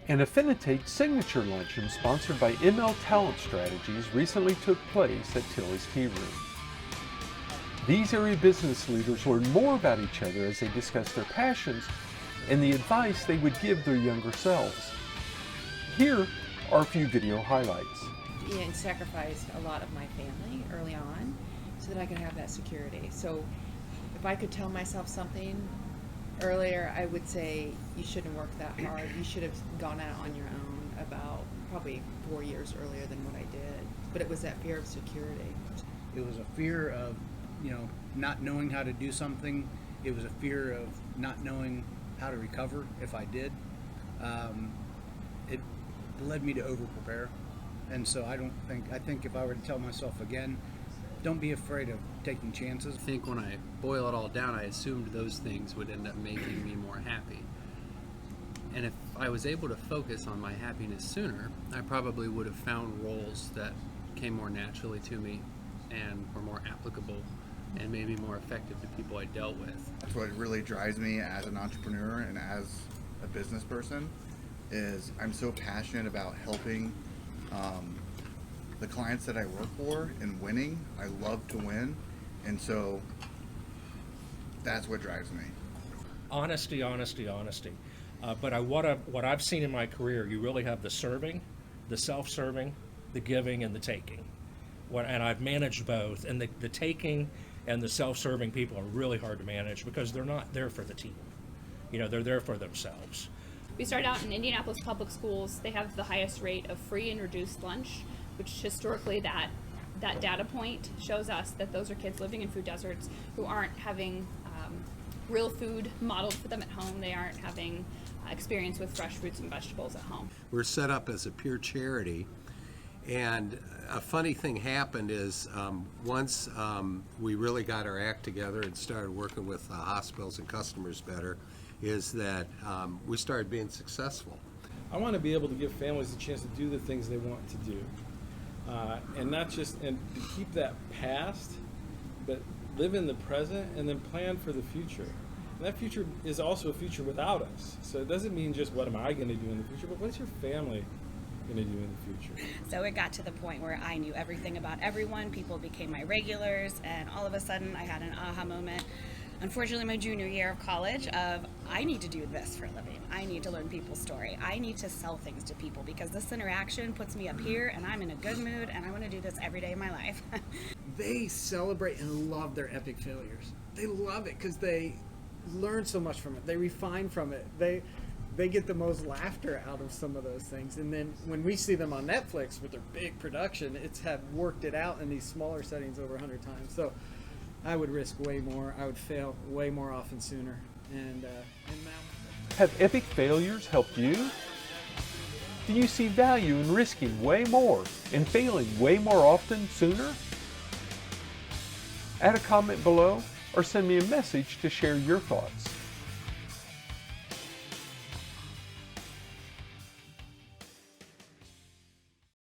An Affinitate Signature luncheon sponsored by ML Talent Strategies recently took place at Tilly's Tea Room. These area business leaders learned more about each other as they discussed their passions and the advice they would give their younger selves. Here are a few video highlights. And sacrificed a lot of my family early on so that I could have that security. So if I could tell myself something earlier, I would say you shouldn't work that hard. You should have gone out on your own about probably 4 years earlier than what I did. But it was that fear of security. It was a fear of, not knowing how to do something. It was a fear of not knowing how to recover if I did. It led me to over-prepare. And so I think if I were to tell myself again, don't be afraid of taking chances. I think when I boil it all down, I assumed those things would end up making me more happy. And if I was able to focus on my happiness sooner, I probably would have found roles that came more naturally to me and were more applicable and maybe more effective to people I dealt with. That's what really drives me as an entrepreneur and as a business person, is I'm so passionate about helping the clients that I work for and winning. I love to win, and so that's what drives me. Honesty. But what I've seen in my career, you really have the serving, the self-serving, the giving, and the taking. And I've managed both, and the taking and the self-serving people are really hard to manage because they're not there for the team. They're there for themselves. We started out in Indianapolis public schools. They have the highest rate of free and reduced lunch, which historically that data point shows us that those are kids living in food deserts who aren't having real food modeled for them at home. They aren't having experience with fresh fruits and vegetables at home. We're set up as a pure charity, and a funny thing happened is once we really got our act together and started working with hospitals and customers better, is that we started being successful. I want to be able to give families a chance to do the things they want to do, and to keep that past, but live in the present and then plan for the future. And that future is also a future without us. So it doesn't mean just what am I going to do in the future, but what's your family going to do in the future? So it got to the point where I knew everything about everyone. People became my regulars, and all of a sudden I had an aha moment. Unfortunately, my junior year of college I need to do this for a living. I need to learn people's story. I need to sell things to people because this interaction puts me up here and I'm in a good mood and I want to do this every day of my life. They celebrate and love their epic failures. They love it because they learn so much from it. They refine from it. They get the most laughter out of some of those things. And then when we see them on Netflix with their big production, it's have worked it out in these smaller settings over 100 times. So I would risk way more. I would fail way more often sooner. And now, Have epic failures helped you? Do you see value in risking way more and failing way more often sooner? Add a comment below or send me a message to share your thoughts.